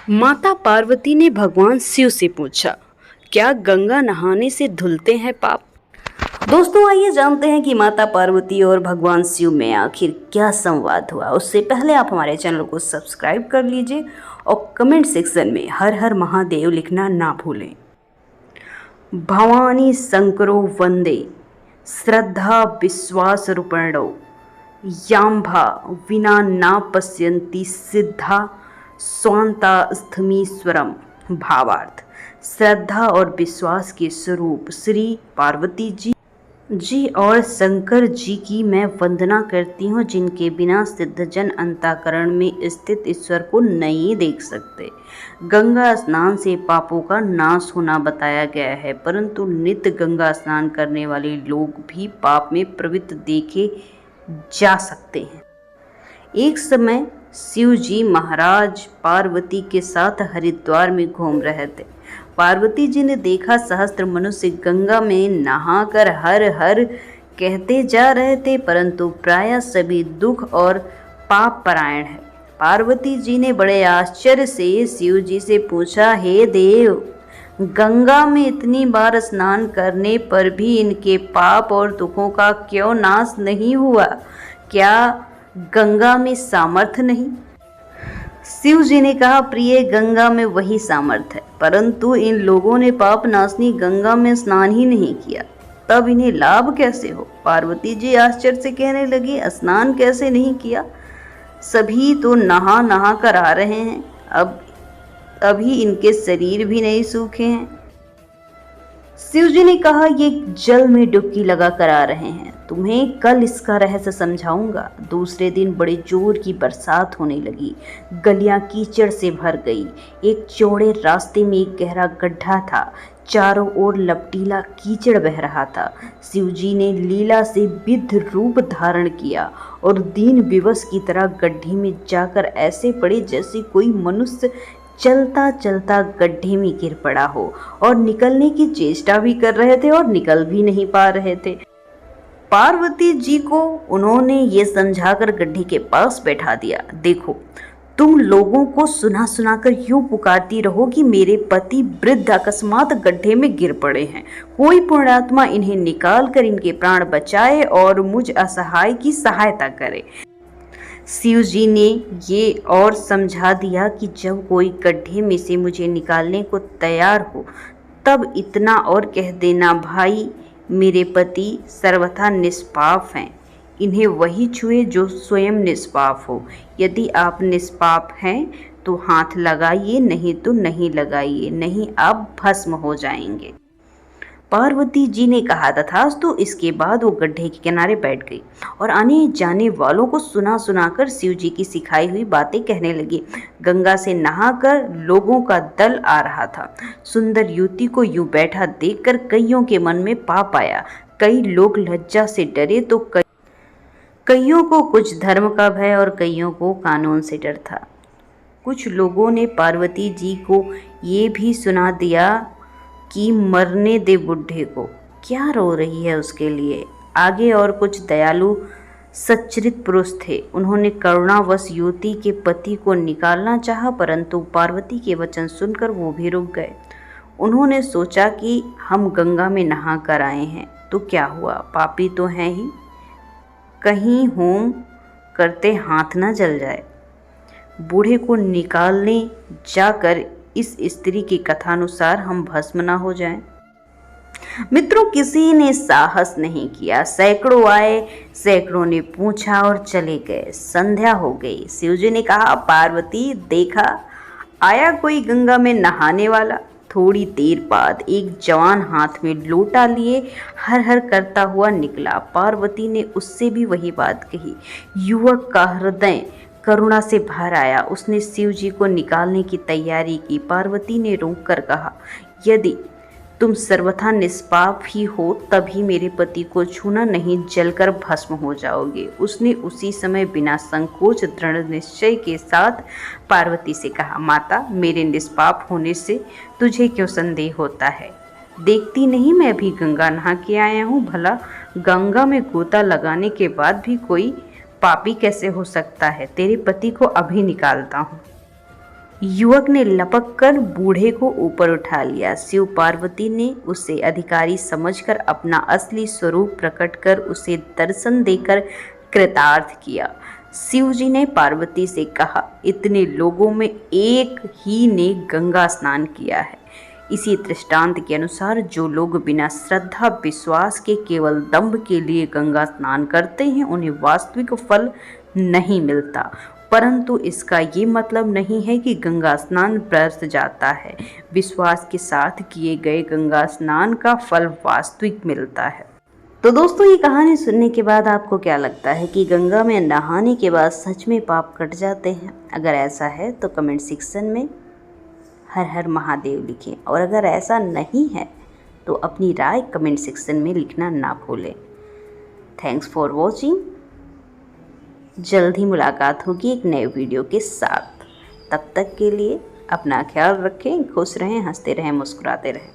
माता पार्वती ने भगवान शिव से पूछा, क्या गंगा नहाने से धुलते हैं पाप। दोस्तों, आइए जानते हैं कि माता पार्वती और भगवान शिव में आखिर क्या संवाद हुआ। उससे पहले आप हमारे चैनल को सब्सक्राइब कर लीजिए और कमेंट सेक्शन में हर हर महादेव लिखना ना भूलें। भवानी शंकरो वंदे श्रद्धा विश्वास रूपिणो यांभा विना ना पश्यन्ति सिद्धा स्वांता स्थमीश्वरम। भावार्थ, श्रद्धा और विश्वास के स्वरूप श्री पार्वती जी और शंकर जी की मैं वंदना करती हूँ, जिनके बिना सिद्धजन अंतःकरण में स्थित ईश्वर को नहीं देख सकते। गंगा स्नान से पापों का नाश होना बताया गया है, परंतु नित्य गंगा स्नान करने वाले लोग भी पाप में प्रवृत्त देखे जा सकते हैं। एक समय शिव जी महाराज पार्वती के साथ हरिद्वार में घूम रहे थे। पार्वती जी ने देखा सहस्त्र मनुष्य गंगा में नहाकर हर हर कहते जा रहे थे, परंतु प्रायः सभी दुख और पाप परायण है। पार्वती जी ने बड़े आश्चर्य से शिव जी से पूछा, हे देव, गंगा में इतनी बार स्नान करने पर भी इनके पाप और दुखों का क्यों नाश नहीं हुआ? क्या गंगा में सामर्थ्य नहीं? शिव जी ने कहा, प्रिय, गंगा में वही सामर्थ्य है, परंतु इन लोगों ने पाप नाशनी गंगा में स्नान ही नहीं किया, तब इन्हें लाभ कैसे हो? पार्वती जी आश्चर्य से कहने लगी, स्नान कैसे नहीं किया? सभी तो नहा नहा कर आ रहे हैं, अभी इनके शरीर भी नहीं सूखे हैं। शिव जी ने कहा, ये जल में डुबकी लगा कर आ रहे हैं, तुम्हें कल इसका रहस्य समझाऊंगा। दूसरे दिन बड़े जोर की बरसात होने लगी, गलियां कीचड़ से भर गई। एक चौड़े रास्ते में एक गहरा गड्ढा था, चारों ओर लपटीला कीचड़ बह रहा था। शिव जी ने लीला से विद्ध रूप धारण किया और दीन विवश की तरह गड्ढे में जाकर ऐसे पड़े जैसे कोई मनुष्य चलता चलता गड्ढे में गिर पड़ा हो और निकलने की चेष्टा भी कर रहे थे और निकल भी नहीं पा रहे थे। पार्वती जी को उन्होंने ये समझाकर गड्ढे के पास बैठा दिया, देखो, तुम लोगों को सुना सुना कर यूं पुकारती रहो कि मेरे पति वृद्ध अकस्मात गड्ढे में गिर पड़े हैं, कोई पुण्यात्मा इन्हें निकाल कर इनके प्राण बचाए और मुझ असहाय की सहायता करे। शिव जी ने ये और समझा दिया कि जब कोई गड्ढे में से मुझे निकालने को तैयार हो, तब इतना और कह देना, भाई, मेरे पति सर्वथा निष्पाप हैं, इन्हें वही छुए जो स्वयं निष्पाप हो। यदि आप निष्पाप हैं तो हाथ लगाइए, नहीं तो नहीं लगाइए, नहीं आप भस्म हो जाएंगे। पार्वती जी ने कहा, तथास्तु। इसके बाद वो गड्ढे के किनारे बैठ गई और आने जाने वालों को सुना सुनाकर शिव जी की सिखाई हुई बातें कहने लगी। गंगा से नहाकर लोगों का दल आ रहा था। सुंदर युवती को यूं बैठा देखकर कईयों के मन में पाप आया। कई लोग लज्जा से डरे तो कईयों को कुछ धर्म का भय और कईयों को कानून से डर था। कुछ लोगों ने पार्वती जी को ये भी सुना दिया कि मरने दे बुढ़े को, क्या रो रही है उसके लिए। आगे और कुछ दयालु सच्चरित पुरुष थे, उन्होंने करुणावश युवती के पति को निकालना चाहा, परंतु पार्वती के वचन सुनकर वो भी रुक गए। उन्होंने सोचा कि हम गंगा में नहा कर आए हैं तो क्या हुआ, पापी तो हैं ही, कहीं होम करते हाथ न जल जाए। बूढ़े को निकालने जाकर इस स्त्री की कथानुसार हम भस्म ना हो जाएं। मित्रों, किसी ने साहस नहीं किया। सैकड़ों आए, सैकड़ों ने पूछा और चले गए। संध्या हो गई। शिवजी ने कहा, पार्वती, देखा आया कोई गंगा में नहाने वाला। थोड़ी देर बाद एक जवान हाथ में लोटा लिए हर हर करता हुआ निकला। पार्वती ने उससे भी वही बात कही। युवक का हृदय करुणा से भर आया। उसने शिव जी को निकालने की तैयारी की। पार्वती ने रोक कर कहा, यदि तुम सर्वथा निष्पाप ही हो तभी मेरे पति को छूना, नहीं जलकर भस्म हो जाओगे। उसने उसी समय बिना संकोच दृढ़ निश्चय के साथ पार्वती से कहा, माता, मेरे निष्पाप होने से तुझे क्यों संदेह होता है? देखती नहीं मैं भी गंगा नहा के आया हूँ। भला गंगा में गोता लगाने के बाद भी कोई पापी कैसे हो सकता है? तेरे पति को अभी निकालता हूँ। युवक ने लपक कर बूढ़े को ऊपर उठा लिया। शिव पार्वती ने उसे अधिकारी समझकर अपना असली स्वरूप प्रकट कर उसे दर्शन देकर कृतार्थ किया। शिव जी ने पार्वती से कहा, इतने लोगों में एक ही ने गंगा स्नान किया है। इसी दृष्टांत के अनुसार जो लोग बिना श्रद्धा विश्वास के केवल दंभ के लिए गंगा स्नान करते हैं उन्हें वास्तविक फल नहीं मिलता, परंतु इसका ये मतलब नहीं है कि गंगा स्नान व्यर्थ जाता है। विश्वास के साथ किए गए गंगा स्नान का फल वास्तविक मिलता है। तो दोस्तों, ये कहानी सुनने के बाद आपको क्या लगता है कि गंगा में नहाने के बाद सच में पाप कट जाते हैं? अगर ऐसा है तो कमेंट सेक्शन में हर हर महादेव लिखें, और अगर ऐसा नहीं है तो अपनी राय कमेंट सेक्शन में लिखना ना भूलें। Thanks for watching. जल्द ही मुलाकात होगी एक नए वीडियो के साथ। तब तक के लिए अपना ख्याल रखें, खुश रहें, हंसते रहें, मुस्कुराते रहें।